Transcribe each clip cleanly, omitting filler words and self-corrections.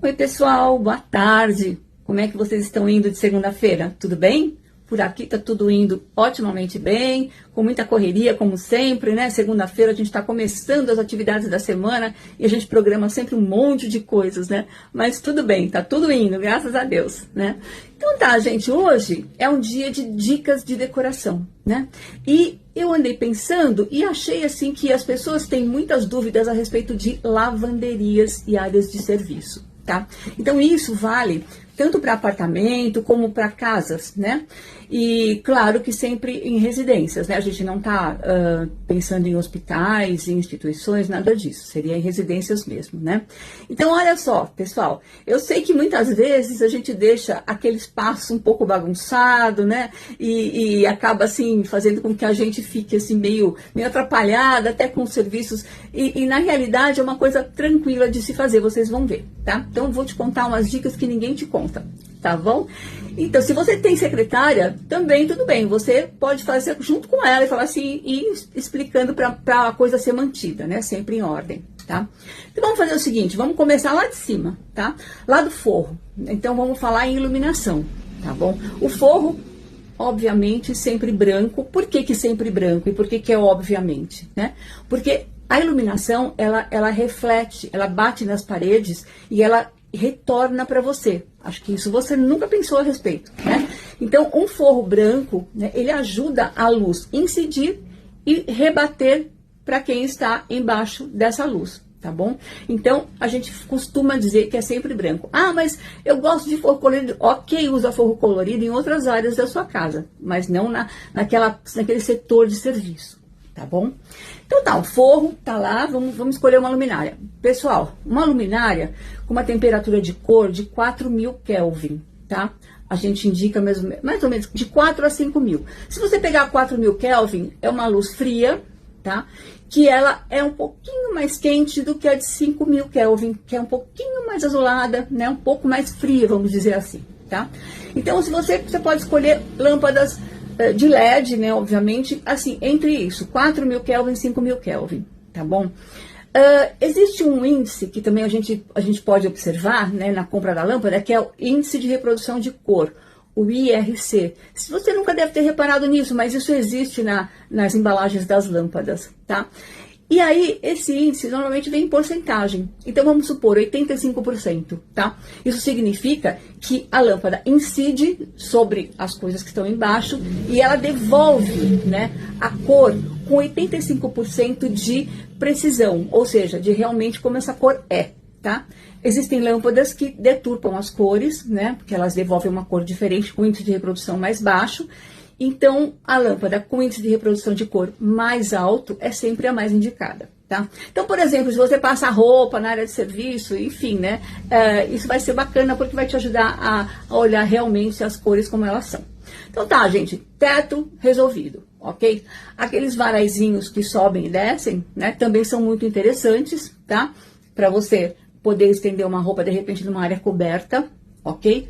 Oi, pessoal, boa tarde. Como é que vocês estão indo de segunda-feira? Tudo bem? Por aqui tá tudo indo otimamente bem, com muita correria, como sempre, né? Segunda-feira a gente está começando as atividades da semana e a gente programa sempre um monte de coisas, né? Mas tudo bem, tá tudo indo, graças a Deus, né? Então tá, gente, hoje é um dia de dicas de decoração, né? E eu andei pensando e achei assim que as pessoas têm muitas dúvidas a respeito de lavanderias e áreas de serviço. Tá? Então isso vale tanto para apartamento como para casas, né? E claro que sempre em residências, né? A gente não está pensando em hospitais, em instituições, nada disso. Seria em residências mesmo, né? Então olha só, pessoal, eu sei que muitas vezes a gente deixa aquele espaço um pouco bagunçado, né? E acaba assim fazendo com que a gente fique assim meio atrapalhada até com os serviços. E na realidade é uma coisa tranquila de se fazer, vocês vão ver, tá? Então eu vou te contar umas dicas que ninguém te conta, tá bom? Então, se você tem secretária, também tudo bem, você pode fazer junto com ela e falar assim, e explicando para a coisa ser mantida, né? Sempre em ordem, tá? Então, vamos fazer o seguinte, vamos começar lá de cima, tá? Lá do forro. Então, vamos falar em iluminação, tá bom? O forro, obviamente, sempre branco. Por que sempre branco? E por que é obviamente, né? Porque a iluminação, ela reflete, ela bate nas paredes e ela retorna para você. Acho que isso você nunca pensou a respeito, né? Então, um forro branco, né, ele ajuda a luz incidir e rebater para quem está embaixo dessa luz, tá bom? Então, a gente costuma dizer que é sempre branco. Ah, mas eu gosto de forro colorido. Ok, usa forro colorido em outras áreas da sua casa, mas não naquele setor de serviço. Tá bom? Então tá, o forro tá lá, vamos escolher uma luminária. Pessoal, uma luminária com uma temperatura de cor de 4.000 Kelvin, tá? A gente indica mais ou menos de 4 a 5.000. Se você pegar 4.000 Kelvin, é uma luz fria, tá? Que ela é um pouquinho mais quente do que a de 5.000 Kelvin, que é um pouquinho mais azulada, né? Um pouco mais fria, vamos dizer assim, tá? Então, se você pode escolher lâmpadas de LED, né, obviamente, assim, entre isso, 4.000 Kelvin e 5.000 Kelvin, tá bom? Existe um índice que também a gente pode observar, né, na compra da lâmpada, que é o índice de reprodução de cor, o IRC. Se você nunca deve ter reparado nisso, mas isso existe nas embalagens das lâmpadas, tá? E aí, esse índice normalmente vem em porcentagem. Então, vamos supor, 85%, tá? Isso significa que a lâmpada incide sobre as coisas que estão embaixo e ela devolve, né, a cor com 85% de precisão, ou seja, de realmente como essa cor é, tá? Existem lâmpadas que deturpam as cores, né, porque elas devolvem uma cor diferente com índice de reprodução mais baixo. Então, a lâmpada com índice de reprodução de cor mais alto é sempre a mais indicada, tá? Então, por exemplo, se você passa roupa na área de serviço, enfim, né? Isso vai ser bacana porque vai te ajudar a olhar realmente as cores como elas são. Então tá, gente, teto resolvido, ok? Aqueles varaizinhos que sobem e descem, né? Também são muito interessantes, tá? Para você poder estender uma roupa, de repente, numa área coberta, ok?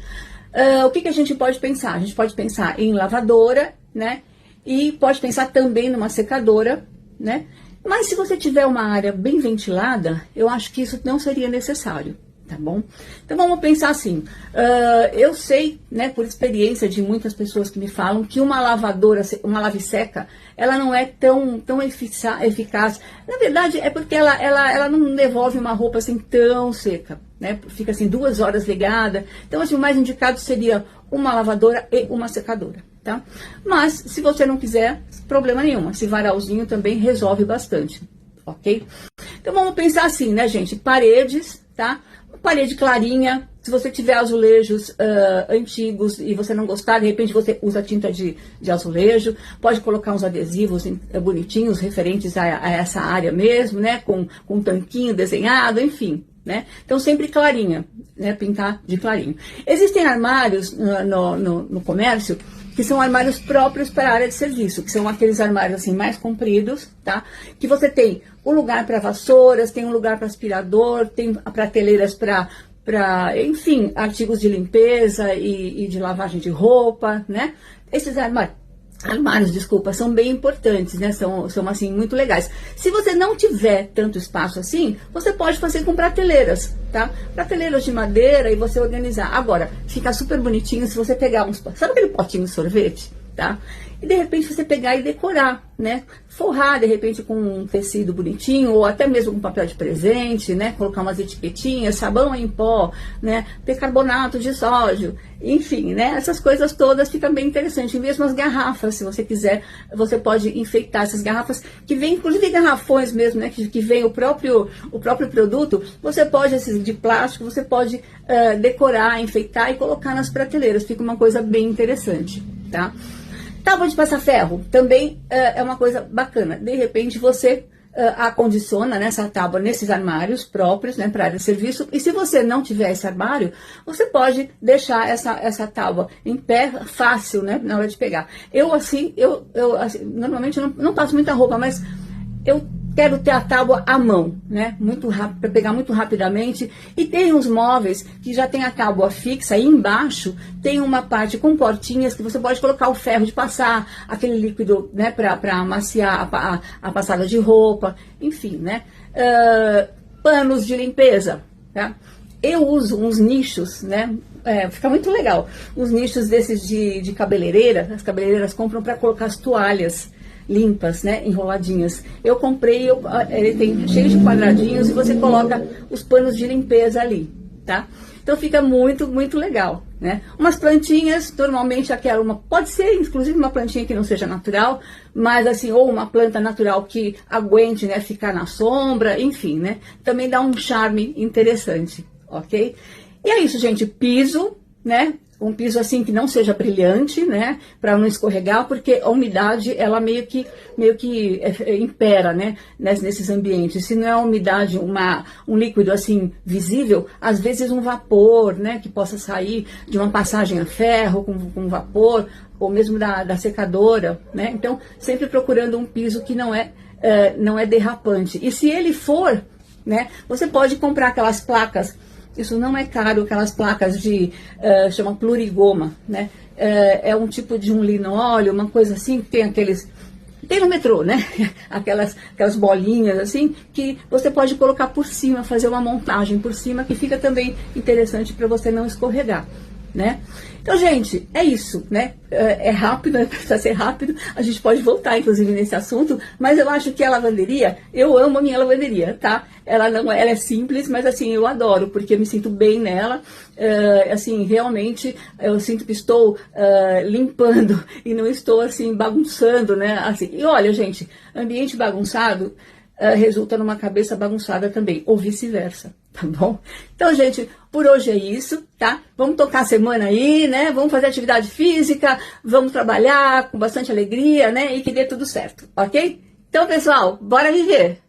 O que a gente pode pensar? A gente pode pensar em lavadora, né? E pode pensar também numa secadora, né? Mas se você tiver uma área bem ventilada, eu acho que isso não seria necessário, tá bom? Então vamos pensar assim, eu sei, né, por experiência de muitas pessoas que me falam que uma lavadora, uma lave-seca, ela não é tão eficaz. Na verdade, é porque ela não devolve uma roupa assim tão seca, né? Fica assim 2 horas ligada. Então, assim, o mais indicado seria uma lavadora e uma secadora, tá? Mas, se você não quiser, problema nenhum. Esse varalzinho também resolve bastante, ok? Então, vamos pensar assim, né, gente? Paredes, tá? Parede clarinha. Se você tiver azulejos antigos e você não gostar, de repente você usa tinta de azulejo, pode colocar uns adesivos bonitinhos referentes a essa área mesmo, né? Com um tanquinho desenhado, enfim, né? Então sempre clarinha, né? Pintar de clarinho. Existem armários no comércio que são armários próprios para a área de serviço, que são aqueles armários assim mais compridos, tá? Que você tem um lugar para vassouras, tem um lugar para aspirador, tem prateleiras para, enfim, artigos de limpeza e de lavagem de roupa, né? Esses armários armários, desculpa, são bem importantes, né? São assim, muito legais. Se você não tiver tanto espaço assim, você pode fazer com prateleiras, tá? Prateleiras de madeira e você organizar. Agora, fica super bonitinho se você pegar uns... Sabe aquele potinho de sorvete? Tá? E de repente você pegar e decorar, né? Forrar de repente com um tecido bonitinho, ou até mesmo com papel de presente, né? Colocar umas etiquetinhas, sabão em pó, né? Bicarbonato de sódio, enfim, né? Essas coisas todas ficam bem interessantes. E mesmo as garrafas, se você quiser, você pode enfeitar essas garrafas, que vem inclusive garrafões mesmo, né? Que vem o próprio produto, você pode, esses de plástico, você pode decorar, enfeitar e colocar nas prateleiras. Fica uma coisa bem interessante, tá? Tábua de passar ferro também é uma coisa bacana. De repente você acondiciona, né, essa tábua nesses armários próprios, né, para área de serviço. E se você não tiver esse armário, você pode deixar essa tábua em pé, fácil, né, na hora de pegar. Eu normalmente não passo muita roupa, mas eu quero ter a tábua à mão, né? Muito rápido, para pegar muito rapidamente. E tem uns móveis que já tem a tábua fixa e embaixo tem uma parte com portinhas que você pode colocar o ferro de passar, aquele líquido, né? Para amaciar a passada de roupa, enfim, né? Panos de limpeza, tá? Eu uso uns nichos, né? Fica muito legal. Uns nichos desses de cabeleireira. As cabeleireiras compram para colocar as toalhas limpas, né, enroladinhas. Eu comprei, ele tem cheio de quadradinhos e você coloca os panos de limpeza ali, tá? Então fica muito, muito legal, né? Umas plantinhas, normalmente pode ser inclusive uma plantinha que não seja natural, mas assim, ou uma planta natural que aguente, né, ficar na sombra, enfim, né? Também dá um charme interessante, ok? E é isso, gente, piso, né? Um piso assim que não seja brilhante, né, para não escorregar, porque a umidade ela meio que impera, né, nesses ambientes. Se não é a umidade, um líquido assim visível, às vezes um vapor, né, que possa sair de uma passagem a ferro com vapor, ou mesmo da secadora, né. Então sempre procurando um piso que não é derrapante. E se ele for, né, você pode comprar aquelas placas. Isso não é caro, aquelas placas chama plurigoma, né? É um tipo de um linóleo, uma coisa assim, que tem no metrô, né? Aquelas bolinhas assim, que você pode colocar por cima, fazer uma montagem por cima, que fica também interessante para você não escorregar, né? Então, gente, é isso, né? É rápido, precisa ser rápido. A gente pode voltar, inclusive, nesse assunto, mas eu acho que a lavanderia, eu amo a minha lavanderia, tá? Ela é simples, mas assim, eu adoro, porque eu me sinto bem nela. Assim, realmente, eu sinto que estou limpando e não estou, assim, bagunçando, né? Assim, e olha, gente, ambiente bagunçado resulta numa cabeça bagunçada também, ou vice-versa, tá bom? Então, gente, por hoje é isso, tá? Vamos tocar a semana aí, né? Vamos fazer atividade física, vamos trabalhar com bastante alegria, né? E que dê tudo certo, ok? Então, pessoal, bora viver!